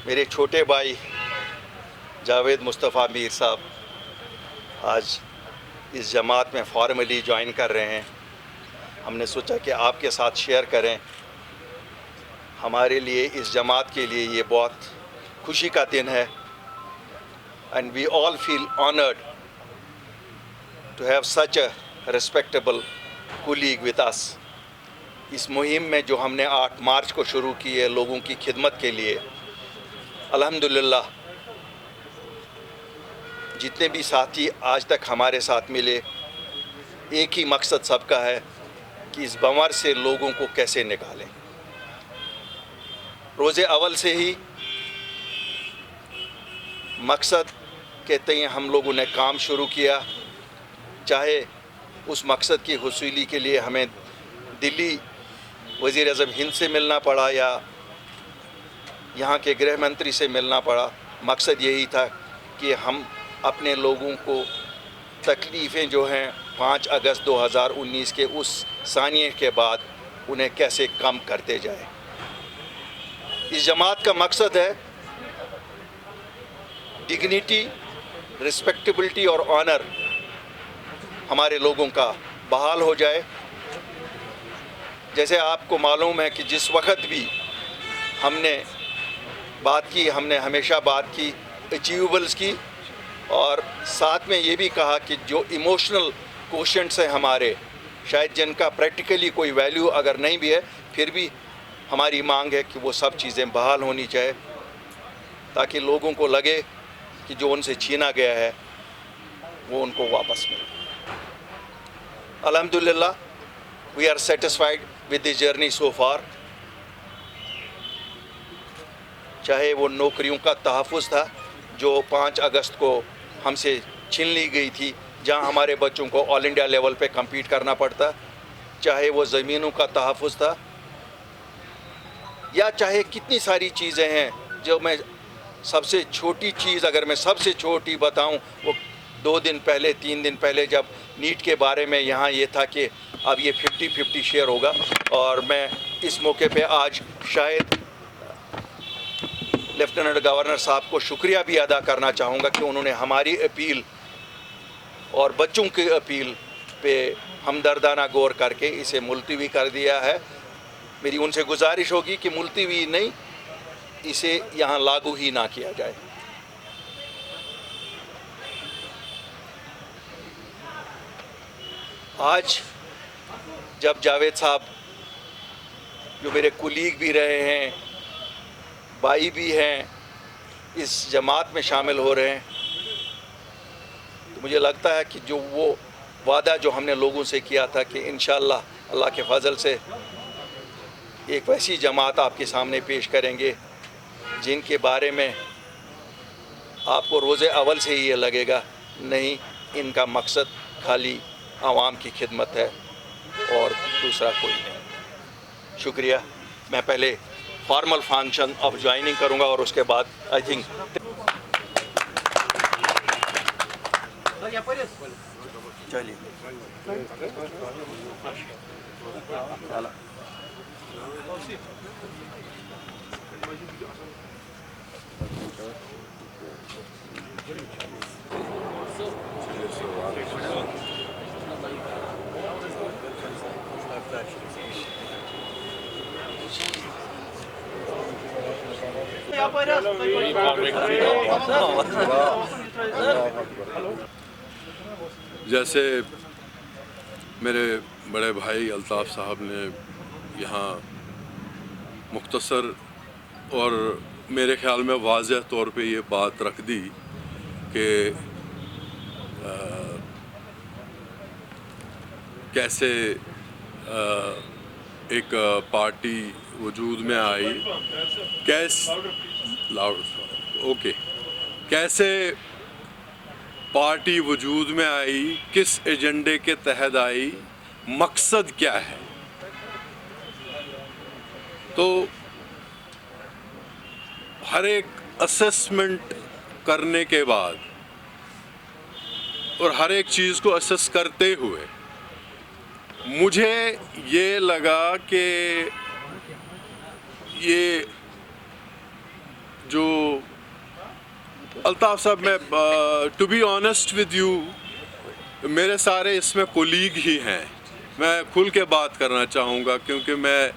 मेरे छोटे भाई जावेद मुस्तफ़ा मीर साहब आज इस जमात में फॉर्मली ज्वाइन कर रहे हैं। हमने सोचा कि आपके साथ शेयर करें। हमारे लिए, इस जमात के लिए ये बहुत खुशी का दिन है and we all feel honoured to have such a respectable colleague with us. इस मुहिम में जो हमने 8 मार्च को शुरू की है लोगों की खिदमत के लिए, अल्हम्दुलिल्लाह जितने भी साथी आज तक हमारे साथ मिले, एक ही मकसद सबका है कि इस बंवर से लोगों को कैसे निकालें। रोज़े अव्वल से ही मकसद के तय हम लोगों ने काम शुरू किया, चाहे उस मकसद की हुसूली के लिए हमें दिल्ली वज़ीर आज़म हिंद से मिलना पड़ा या यहाँ के गृह मंत्री से मिलना पड़ा। मकसद यही था कि हम अपने लोगों को तकलीफ़ें जो हैं 5 अगस्त 2019 के उस सानिए के बाद उन्हें कैसे कम करते जाए। इस जमात का मकसद है डिग्निटी, रिस्पेक्टेबिलिटी और ऑनर हमारे लोगों का बहाल हो जाए। जैसे आपको मालूम है कि जिस वक्त भी हमने बात की, हमने हमेशा बात की अचीवेबल्स की और साथ में ये भी कहा कि जो इमोशनल कोशेंट्स हैं हमारे, शायद जिनका प्रैक्टिकली कोई वैल्यू अगर नहीं भी है, फिर भी हमारी मांग है कि वो सब चीज़ें बहाल होनी चाहिए ताकि लोगों को लगे कि जो उनसे छीना गया है वो उनको वापस मिले। अल्हम्दुलिल्लाह we are satisfied with this journey so far. चाहे वो नौकरियों का तहफ़्फ़ुज़ था जो 5 अगस्त को हमसे छीन ली गई थी, जहां हमारे बच्चों को ऑल इंडिया लेवल पे कम्पीट करना पड़ता, चाहे वो ज़मीनों का तहफ़्फ़ुज़ था, या चाहे कितनी सारी चीज़ें हैं। जो मैं सबसे छोटी चीज़, अगर मैं सबसे छोटी बताऊं, वो 2 दिन पहले 3 दिन पहले जब नीट के बारे में यहाँ ये था कि अब ये 50-50 शेयर होगा, और मैं इस मौके पे आज शायद लेफ्टिनेंट गवर्नर साहब को शुक्रिया भी अदा करना चाहूँगा कि उन्होंने हमारी अपील और बच्चों की अपील पे हमदर्दाना गौर करके इसे मुलतवी कर दिया है। मेरी उनसे गुजारिश होगी कि मुलतवी नहीं, इसे यहाँ लागू ही ना किया जाए। आज जब जावेद साहब जो मेरे कुलीग भी रहे हैं, भाई भी हैं, इस जमात में शामिल हो रहे हैं, तो मुझे लगता है कि जो वो वादा जो हमने लोगों से किया था कि इंशाअल्लाह अल्लाह के फजल से एक वैसी जमात आपके सामने पेश करेंगे जिनके बारे में आपको रोज़े अव्वल से ही ये लगेगा नहीं, इनका मकसद खाली आवाम की खिदमत है और दूसरा कोई नहीं। शुक्रिया। मैं पहले फॉर्मल फंक्शन ऑफ ज्वाइनिंग करूंगा और उसके बाद आई थिंक चलिए जैसे मेरे बड़े भाई अल्ताफ़ साहब ने यहाँ मुख्तसर और मेरे ख़्याल में वाज़ेह तौर पे ये बात रख दी कि कैसे एक पार्टी वजूद में आई, कैसे पार्टी वजूद में आई, किस एजेंडे के तहत आई, मकसद क्या है। तो हर एक असेसमेंट करने के बाद और हर एक चीज़ को असेस करते हुए मुझे ये लगा कि ये जो अल्ताफ़ साहब, मैं to be honest with you, मेरे सारे इसमें कोलीग ही हैं। मैं खुल के बात करना चाहूँगा, क्योंकि मैं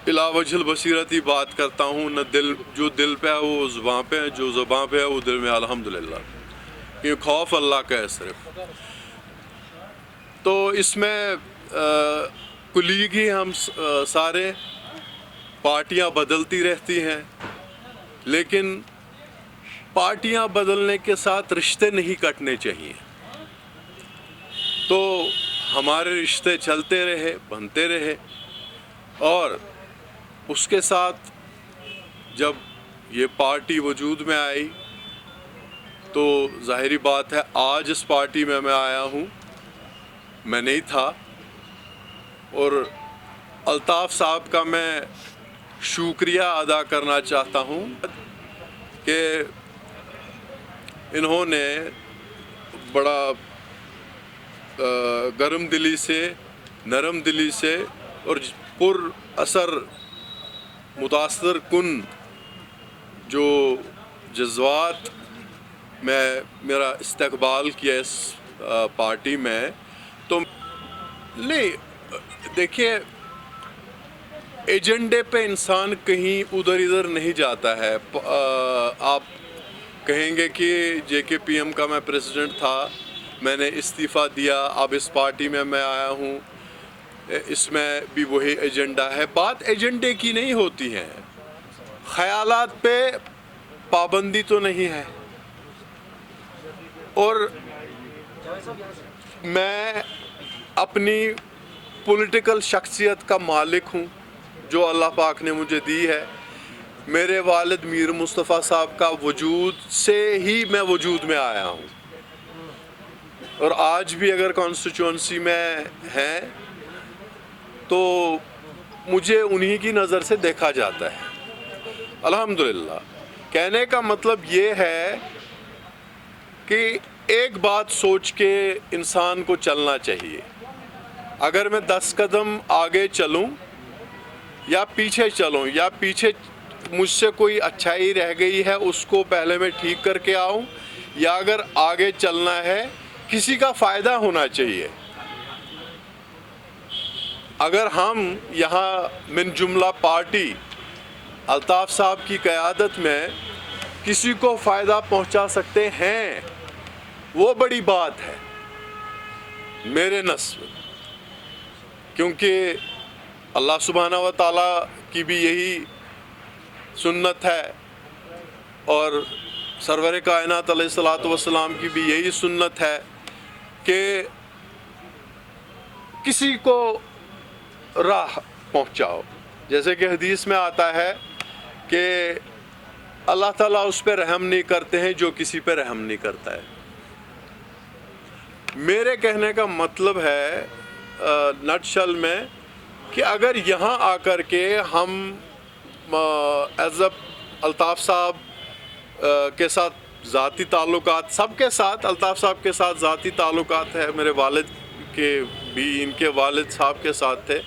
इला वजहल बसीरत ही बात करता हूँ। न दिल, जो दिल पे है वो ज़ुबान पे है, जो ज़ुबान पे है वो दिल में, अल्हम्दुलिल्लाह। ये खौफ अल्लाह का है सिर्फ। तो इसमें कुलीग ही हम सारे, पार्टियां बदलती रहती हैं, लेकिन पार्टियां बदलने के साथ रिश्ते नहीं कटने चाहिए। तो हमारे रिश्ते चलते रहे, बनते रहे, और उसके साथ जब ये पार्टी वजूद में आई तो ज़ाहिरी बात है आज इस पार्टी में मैं आया हूँ, मैं नहीं था। और अल्ताफ़ साहब का मैं शुक्रिया अदा करना चाहता हूँ कि इन्होंने बड़ा गर्म दिली से, नरम दिली से और पुर असर मुतासर कुन जो जज्बात में मेरा इस्तकबाल किया इस पार्टी में। तो नहीं, देखिए, एजेंडे पे इंसान कहीं उधर इधर नहीं जाता है। आप कहेंगे कि JKPM का मैं प्रेसिडेंट था, मैंने इस्तीफ़ा दिया, अब इस पार्टी में मैं आया हूँ, इसमें भी वही एजेंडा है। बात एजेंडे की नहीं होती है, ख़यालात पे पाबंदी तो नहीं है। और मैं अपनी पॉलिटिकल शख्सियत का मालिक हूँ जो अल्लाह पाक ने मुझे दी है। मेरे वालिद मीर मुस्तफ़ा साहब का वजूद से ही मैं वजूद में आया हूँ, और आज भी अगर कॉन्स्टिट्यूंसी में हैं तो मुझे उन्हीं की नज़र से देखा जाता है, अल्हम्दुलिल्लाह। कहने का मतलब ये है कि एक बात सोच के इंसान को चलना चाहिए। अगर मैं 10 कदम आगे चलूं या पीछे चलूं, या पीछे मुझसे कोई अच्छाई रह गई है उसको पहले मैं ठीक करके आऊं, या अगर आगे चलना है, किसी का फ़ायदा होना चाहिए। अगर हम यहाँ मिन जुमला पार्टी अल्ताफ़ साहब की क़यादत में किसी को फ़ायदा पहुँचा सकते हैं, वो बड़ी बात है मेरे नस्ब। क्योंकि अल्लाह सुब्हाना व तआला की भी यही सुन्नत है, और सरवर कायनात अलैहिस्सलातु वस्सलाम की भी यही सुन्नत है कि किसी को राह पहुँचाओ। जैसे कि हदीस में आता है कि अल्लाह ताला उस पर रहम नहीं करते हैं जो किसी पर रहम नहीं करता है। मेरे कहने का मतलब है नटशल में कि अगर यहाँ आकर के हम एज अल्ताफ़ साहब के साथ ज़ाती ताल्लुकात, सबके साथ, अल्ताफ़ साहब के साथ ज़ाती ताल्लुकात है, मेरे वालिद के भी इनके वालिद साहब के साथ थे।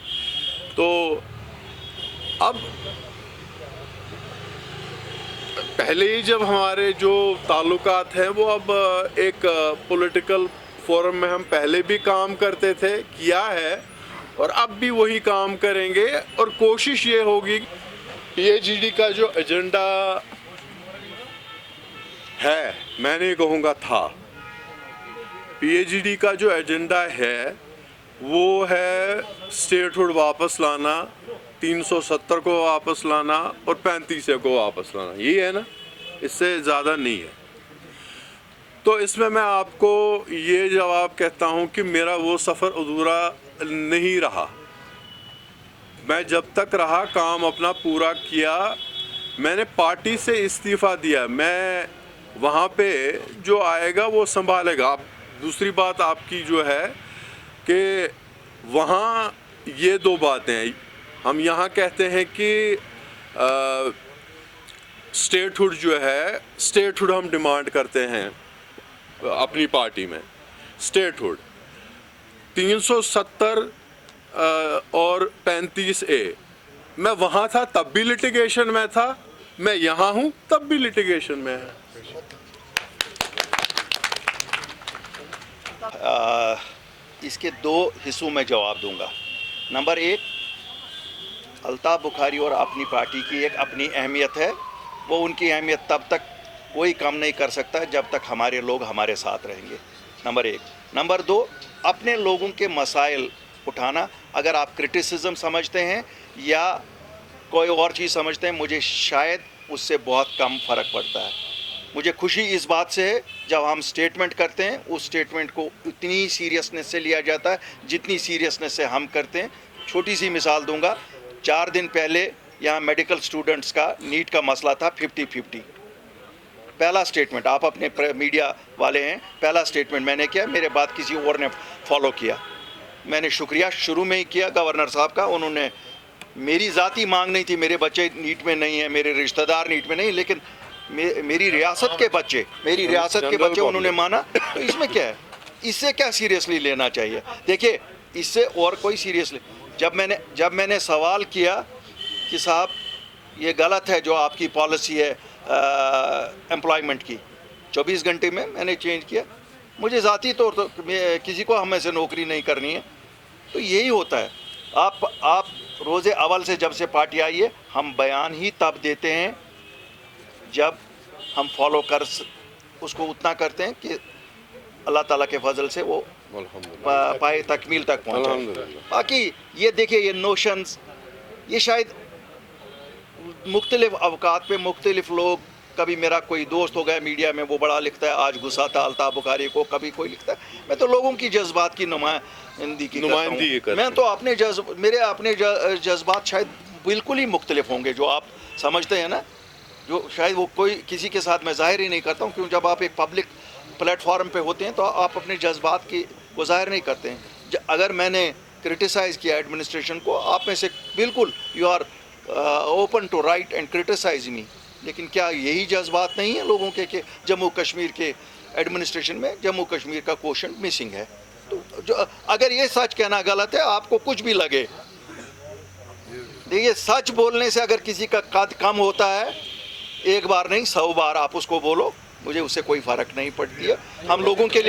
तो अब पहले ही जब हमारे जो ताल्लुकात हैं वो अब एक पॉलिटिकल फोरम में हम पहले भी काम करते थे, किया है, और अब भी वही काम करेंगे। और कोशिश ये होगी PAGD का जो एजेंडा है, मैं नहीं कहूँगा था, PAGD का जो एजेंडा है वो है स्टेटहुड वापस लाना, 370 को वापस लाना और 35 को वापस लाना, यही है ना, इससे ज़्यादा नहीं है। तो इसमें मैं आपको ये जवाब कहता हूँ कि मेरा वो सफ़र अधूरा नहीं रहा। मैं जब तक रहा काम अपना पूरा किया। मैंने पार्टी से इस्तीफ़ा दिया, मैं वहाँ पे जो आएगा वो संभालेगा। आप दूसरी बात आपकी जो है कि वहाँ ये दो बातें, हम यहाँ कहते हैं कि स्टेटहुड जो है, स्टेटहुड हम डिमांड करते हैं अपनी पार्टी में। स्टेटहुड 370 और 35A, मैं वहाँ था तब भी लिटिगेशन में था, मैं यहाँ हूँ तब भी लिटिगेशन में है। इसके दो हिस्सों में जवाब दूंगा। नंबर एक, अल्ताफ़ बुखारी और अपनी पार्टी की एक अपनी अहमियत है, वो उनकी अहमियत तब तक कोई कम नहीं कर सकता जब तक हमारे लोग हमारे साथ रहेंगे, नंबर एक। नंबर दो, अपने लोगों के मसाइल उठाना, अगर आप क्रिटिसिज्म समझते हैं या कोई और चीज़ समझते हैं, मुझे शायद उससे बहुत कम फ़र्क पड़ता है। मुझे खुशी इस बात से है जब हम स्टेटमेंट करते हैं, उस स्टेटमेंट को उतनी सीरियसनेस से लिया जाता है जितनी सीरियसनेस से हम करते हैं। छोटी सी मिसाल दूंगा, 4 दिन पहले यहाँ मेडिकल स्टूडेंट्स का नीट का मसला था 50-50। पहला स्टेटमेंट, आप अपने मीडिया वाले हैं, पहला स्टेटमेंट मैंने किया, मेरे बाद किसी और ने फॉलो किया। मैंने शुक्रिया शुरू में ही किया गवर्नर साहब का, उन्होंने, मेरी ज़ाती मांग नहीं थी, मेरे बच्चे नीट में नहीं हैं, मेरे रिश्तेदार नीट में नहीं, लेकिन मेरी रियासत के बच्चे उन्होंने माना, तो इसमें क्या है, इससे क्या सीरियसली लेना चाहिए। देखिए, इससे और कोई सीरियसली, जब मैंने सवाल किया कि साहब ये गलत है जो आपकी पॉलिसी है एम्प्लॉयमेंट की, 24 घंटे में मैंने चेंज किया। मुझे ज़ाती तौर पर किसी को हमें से नौकरी नहीं करनी है, तो यही होता है। आप रोज़े अव्वल से जब से पार्टी आई है, हम बयान ही तब देते हैं जब हम फॉलो कर उसको उतना करते हैं कि अल्लाह ताला के फजल से वो पाए तकमील तक पहुँचे। बाकी ये देखिए, ये नोशंस, ये शायद मुख्तलिफ अवकात पे मुख्तलिफ लोग, कभी मेरा कोई दोस्त हो गया मीडिया में, वो बड़ा लिखता है आज गुस्सा था अल्ताफ़ बुखारी को, कभी कोई लिखता है। मैं तो लोगों की जज्बात की नुमाइंदगी करता हूँ। मैं तो मेरे अपने जज्बात शायद बिल्कुल ही मुख्तलिफ होंगे जो आप समझते हैं ना, जो शायद वो कोई किसी के साथ मैं जाहिर ही नहीं करता हूँ, क्योंकि जब आप एक पब्लिक प्लेटफॉर्म पे होते हैं तो आप अपने जज्बात की वो जाहिर नहीं करते हैं। अगर मैंने क्रिटिसाइज़ किया एडमिनिस्ट्रेशन को, आप में से बिल्कुल you are open to write and criticize me, लेकिन क्या यही जज्बात नहीं है लोगों के कि जम्मू कश्मीर के एडमिनिस्ट्रेशन में जम्मू कश्मीर का क्वेश्चन मिसिंग है। तो जो अगर ये सच कहना गलत है, आपको कुछ भी लगे, देखिए सच बोलने से अगर किसी का कद कम होता है, एक बार नहीं 100 बार आप उसको बोलो, मुझे उससे कोई फ़र्क नहीं पड़ती है। हम लोगों के लिए